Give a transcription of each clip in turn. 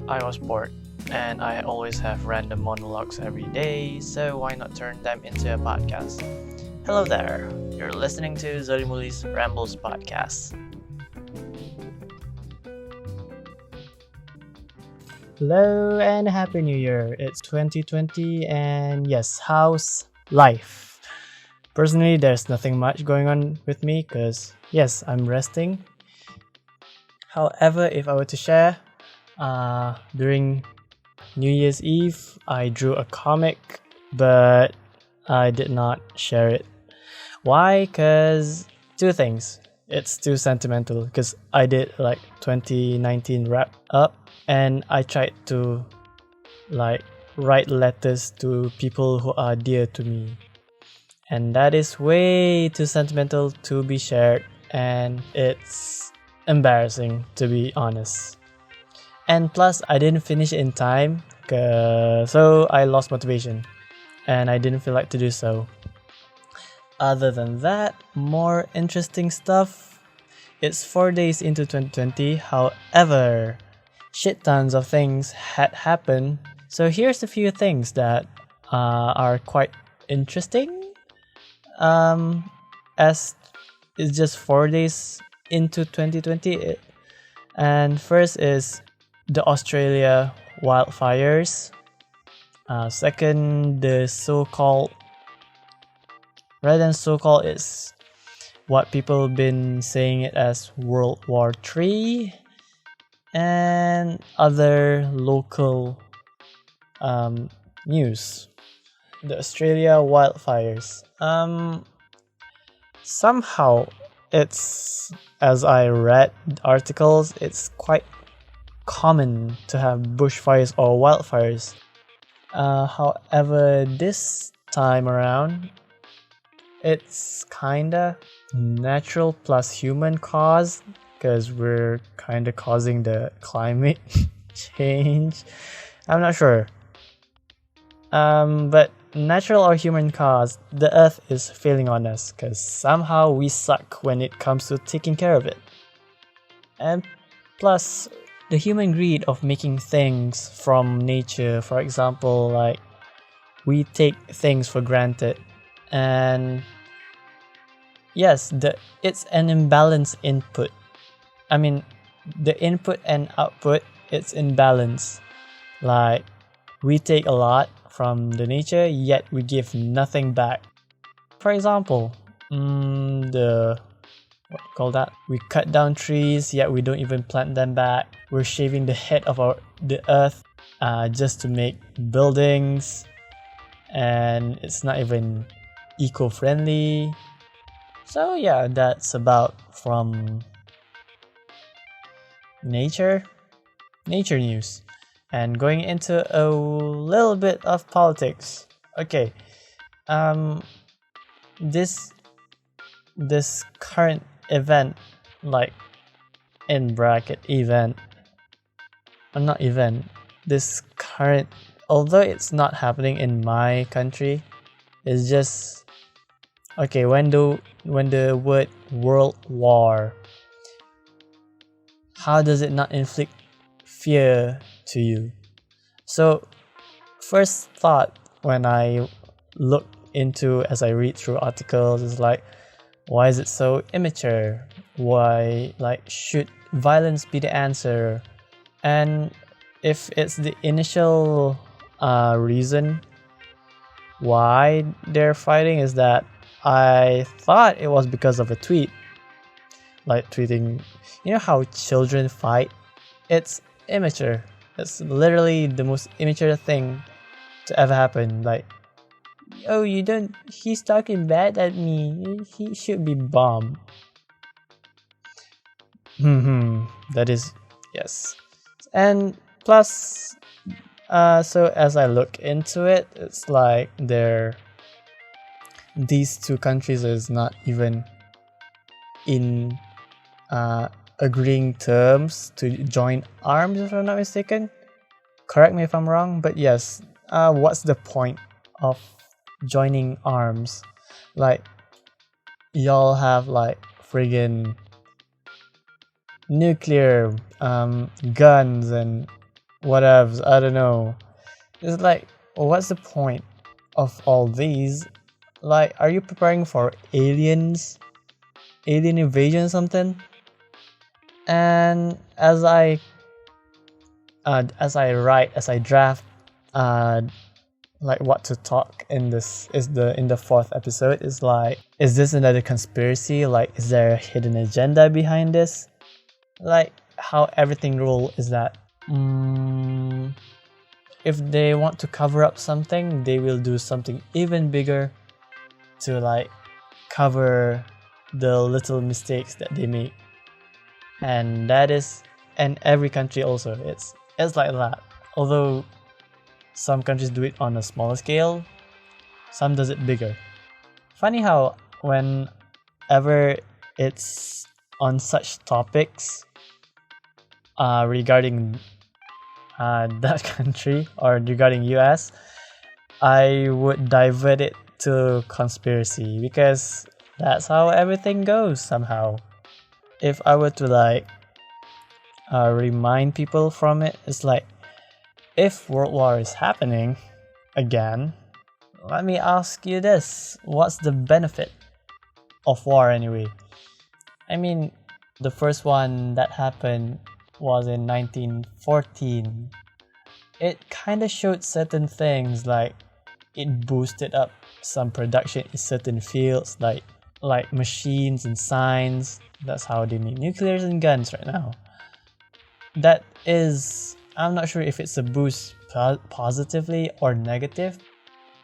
I was bored, and I always have random monologues every day, so why not turn them into a podcast? Hello there, you're listening to Zolimuli's Rambles podcast. Hello and Happy New Year. It's 2020, and yes, how's life? Personally, there's nothing much going on with me because, yes, I'm resting. However, if I were to share, during New Year's Eve, I drew a comic, but I did not share it. Why? Because two things. It's too sentimental because I did like 2019 wrap up and I tried to like write letters to people who are dear to me. And that is way too sentimental to be shared, and it's embarrassing to be honest. And plus, I didn't finish in time, so I lost motivation, and I didn't feel like to do so. Other than that, more interesting stuff. It's 4 days into 2020, however, shit tons of things had happened. So here's a few things that are quite interesting. As it's just 4 days into 2020, and first is the Australia wildfires. Second, the so-called, rather than so-called, it's what people been saying it as World War III, and other local news. The Australia wildfires. Somehow it's, as I read articles, it's quite common to have bushfires or wildfires. However, this time around, it's kinda natural plus human cause because we're kinda causing the climate change. I'm not sure. But natural or human cause, the earth is failing on us because somehow we suck when it comes to taking care of it. And plus, the human greed of making things from nature, for example, like we take things for granted, and yes, it's an imbalanced input. I mean, the input and output, it's imbalance. Like we take a lot from the nature, yet we give nothing back. For example, we cut down trees, yet we don't even plant them back. We're shaving the head of the earth just to make buildings, and it's not even eco-friendly. So yeah, that's about from nature news. And going into a little bit of politics. Okay, this current event, like in bracket event, or not event, this current, although it's not happening in my country, it's just okay. When the word world war, how does it not inflict fear to you? So first thought when I look into, as I read through articles, is like, why is it so immature? Why, like, should violence be the answer? And if it's the initial reason why they're fighting, is that I thought it was because of a tweet, like tweeting, you know how children fight? It's immature. It's literally the most immature thing to ever happen. Like, oh, he's talking bad at me, he should be bombed. That is, yes. And plus, so as I look into it, it's like these two countries is not even in agreeing terms to join arms, if I'm not mistaken. Correct me if I'm wrong, but yes, what's the point of joining arms? Like, y'all have like friggin' nuclear guns and whatevs. I don't know. It's like, what's the point of all these? Like, are you preparing for aliens, alien invasion or something? And as I draft like what to talk in this is in the fourth episode, is like, is this another conspiracy? Like, is there a hidden agenda behind this? Like, how everything rule is that if they want to cover up something, they will do something even bigger to like cover the little mistakes that they make. And that is, and every country also, it's like that. Although some countries do it on a smaller scale, some does it bigger. Funny how whenever it's on such topics regarding that country or regarding US, I would divert it to conspiracy, because that's how everything goes somehow. If I were to like remind people from it, it's like, if World War is happening again, let me ask you this: what's the benefit of war anyway? I mean, the first one that happened was in 1914. It kind of showed certain things, like it boosted up some production in certain fields, like machines and science. That's how they make nuclears and guns right now. That is, I'm not sure if it's a boost positively or negative.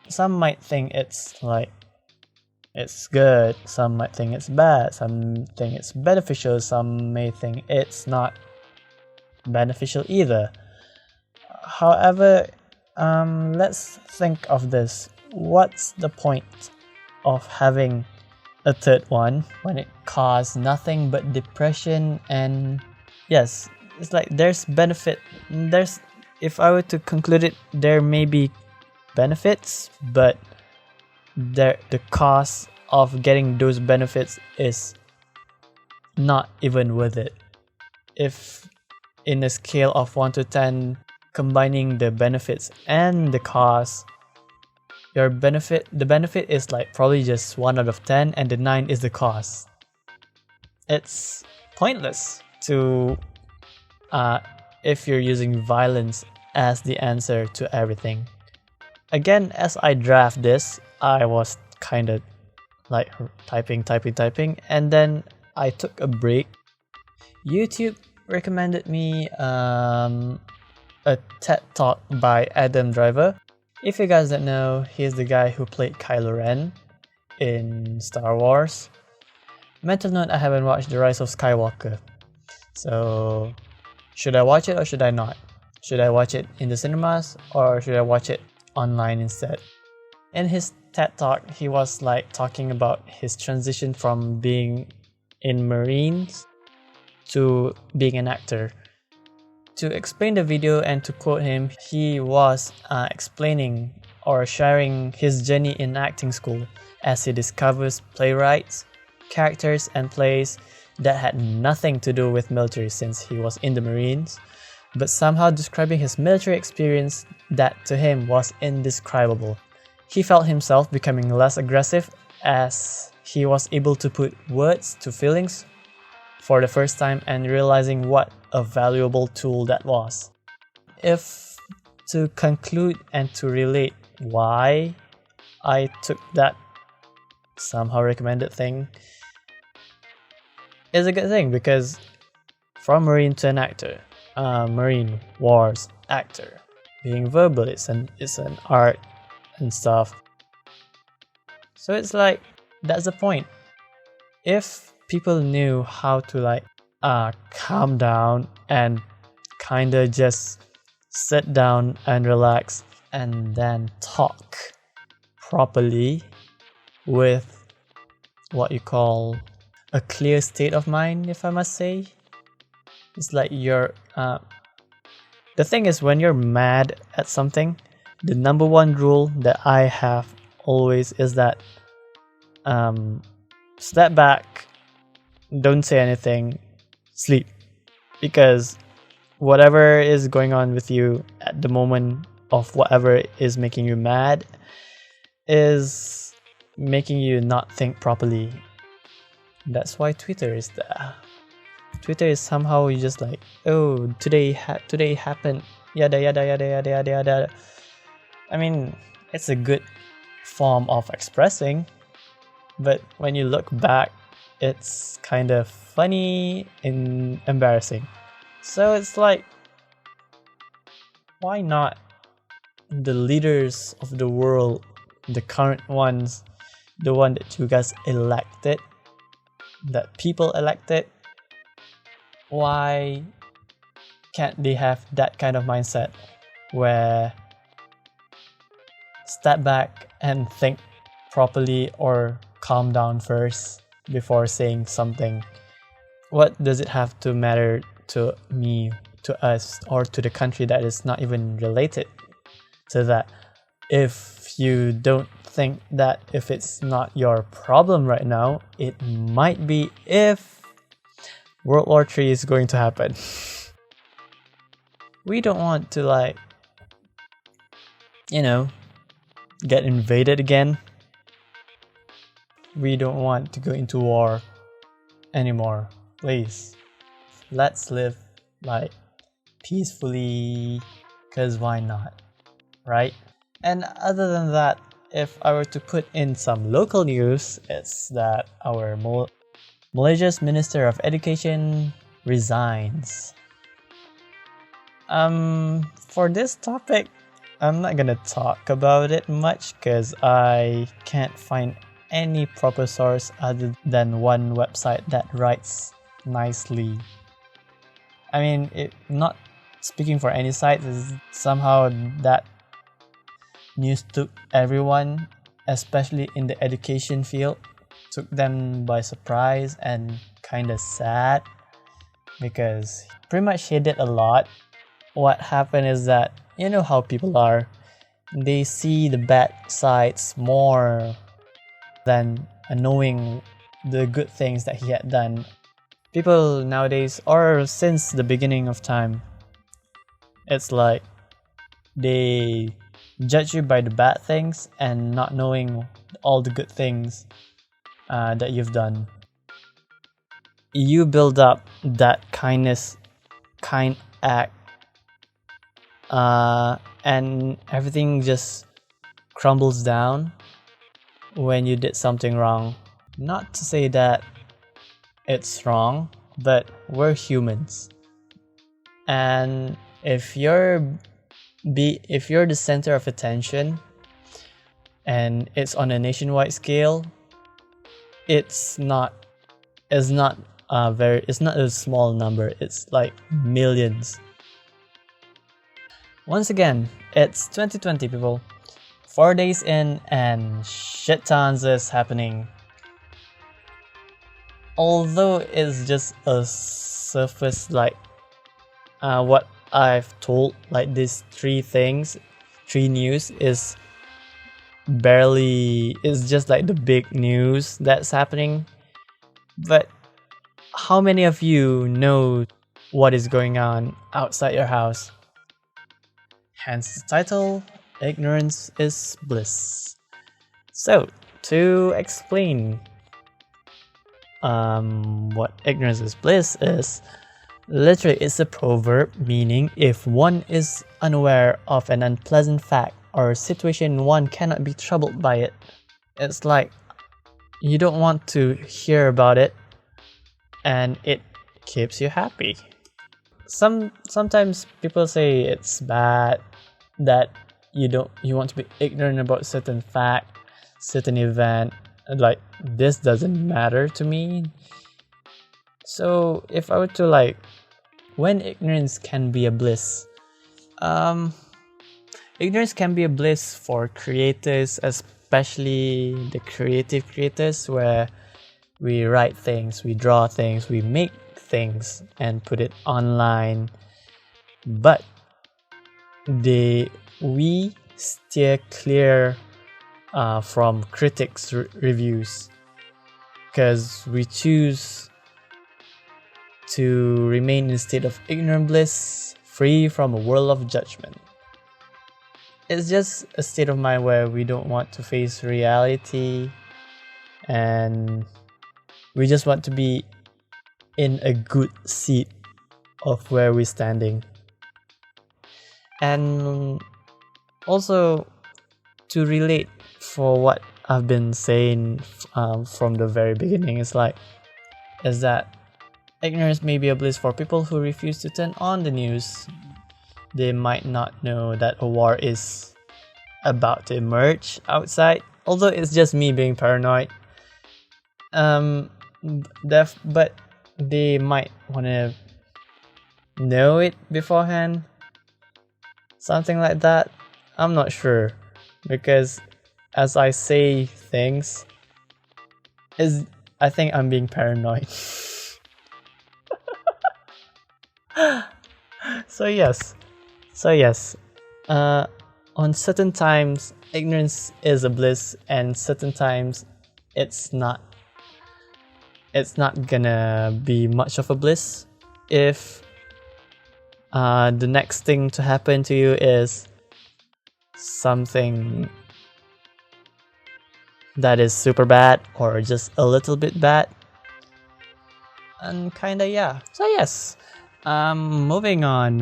Some might think it's like, it's good, some might think it's bad, some think it's beneficial, some may think it's not beneficial either. However, let's think of this. What's the point of having a third one when it caused nothing but depression? And yes, it's like there's benefit. If I were to conclude it, there may be benefits, but the cost of getting those benefits is not even worth it. If in a scale of 1 to 10, combining the benefits and the cost, the benefit is like probably just 1 out of 10, and the 9 is the cost. It's pointless to if you're using violence as the answer to everything. Again, as I draft this, I was kind of like typing, and then I took a break. YouTube recommended me a TED Talk by Adam Driver. If you guys don't know, he's the guy who played Kylo Ren in Star Wars. Mental note, I haven't watched The Rise of Skywalker. So, should I watch it or should I not? Should I watch it in the cinemas or should I watch it online instead? In his TED Talk, he was like talking about his transition from being in Marines to being an actor. To explain the video and to quote him, he was explaining or sharing his journey in acting school as he discovers playwrights, characters and plays that had nothing to do with military since he was in the Marines, but somehow describing his military experience that to him was indescribable. He felt himself becoming less aggressive as he was able to put words to feelings for the first time and realizing what a valuable tool that was. If to conclude and to relate why I took that somehow recommended thing, is a good thing, because from Marine to an actor, Marine Wars actor, being verbal, it's an art and stuff. So it's like, that's the point. If people knew how to like calm down and kinda just sit down and relax and then talk properly with what you call a clear state of mind, if I must say. It's like you're the thing is, when you're mad at something, the number one rule that I have always is that step back, don't say anything, sleep. because whatever is going on with you at the moment of whatever is making you mad is making you not think properly. That's why Twitter is there. Twitter is somehow you just like, oh, today happened, yada yada yada yada yada yada. I mean, it's a good form of expressing, but when you look back, it's kind of funny and embarrassing. So it's like, why not the leaders of the world, the current ones, the one that you guys elected, that people elected, why can't they have that kind of mindset where step back and think properly or calm down first before saying something? What does it have to matter to me, to us, or to the country that is not even related to that? If you don't think that if it's not your problem right now, it might be if World War III is going to happen. We don't want to, like, get invaded again. We don't want to go into war anymore. Please, let's live like peacefully, because why not, right? And other than that, if I were to put in some local news, it's that our Malaysia's Minister of Education resigns. For this topic, I'm not gonna talk about it much because I can't find any proper source other than one website that writes nicely. I mean, not speaking for any site, is somehow that news took everyone, especially in the education field, took them by surprise and kind of sad because pretty much he did a lot. What happened is that, you know how people are, they see the bad sides more than knowing the good things that he had done. People nowadays, or since the beginning of time, it's like they judge you by the bad things and not knowing all the good things that you've done. You build up that kindness, kind act, and everything just crumbles down when you did something wrong. Not to say that it's wrong, but we're humans, and if you're the center of attention and it's on a nationwide scale, it's not a small number, it's like millions. Once again, it's 2020, people. 4 days in and shit tons is happening. Although it's just a surface, like what I've told, like these three news is just like the big news that's happening. But how many of you know what is going on outside your house? Hence the title, Ignorance is Bliss. So, to explain what ignorance is bliss is, literally it's a proverb meaning if one is unaware of an unpleasant fact or situation, one cannot be troubled by it. It's like you don't want to hear about it and it keeps you happy. Sometimes people say it's bad that you want to be ignorant about certain fact, certain event, like this doesn't matter to me. So if I were to, like, when ignorance can be a bliss, ignorance can be a bliss for creators, especially the creative creators, where we write things, we draw things, we make things and put it online, but we steer clear from critics' reviews because we choose to remain in a state of ignorant bliss, free from a world of judgment. It's just a state of mind where we don't want to face reality and we just want to be in a good seat of where we're standing. And also to relate for what I've been saying from the very beginning is that ignorance may be a bliss for people who refuse to turn on the news. They might not know that a war is about to emerge outside, although it's just me being paranoid. But they might want to know it beforehand. Something like that. I'm not sure, because as I say things, I think I'm being paranoid. So yes. On certain times, ignorance is a bliss, and certain times, it's not. It's not gonna be much of a bliss if the next thing to happen to you is something that is super bad or just a little bit bad. And kinda, yeah. So yes. Moving on,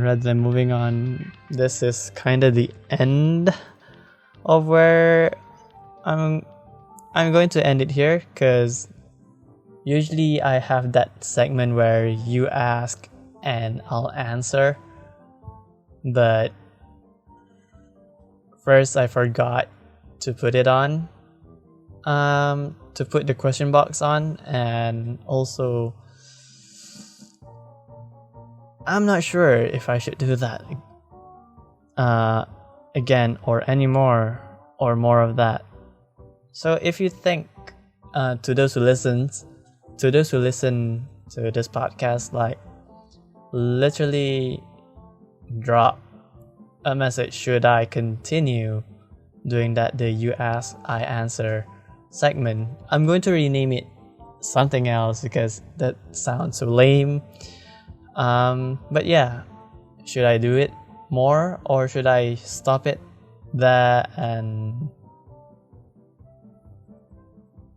this is kinda the end of where I'm going to end it here, because usually I have that segment where you ask and I'll answer, but first I forgot to put it on, to put the question box on, and also I'm not sure if I should do that again or anymore or more of that. So if you think, to those who listen to this podcast, literally drop a message. Should I continue doing that, the you ask I answer segment? I'm going to rename it something else because that sounds so lame. But yeah, should I do it more or should I stop it there and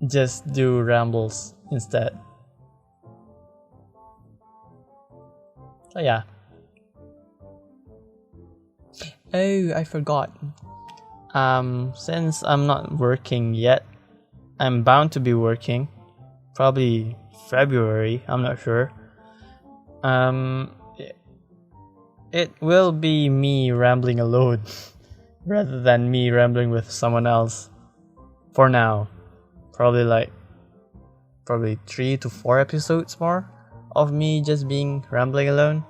just do rambles instead? So yeah. Oh, I forgot. Since I'm not working yet, I'm bound to be working. Probably February, I'm not sure. It will be me rambling alone rather than me rambling with someone else for now. Probably 3 to 4 episodes more of me just being rambling alone.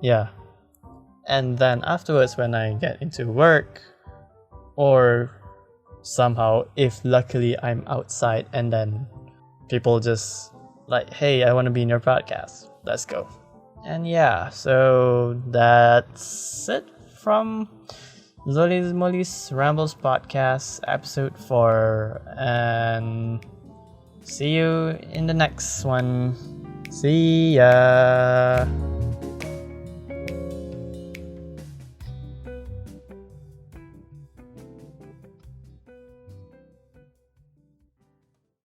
Yeah. And then afterwards, when I get into work, or somehow if luckily I'm outside and then people just hey, I want to be in your podcast, let's go. And yeah, so that's it from Zoli's Molly's Rambles podcast episode 4, and see you in the next one. See ya.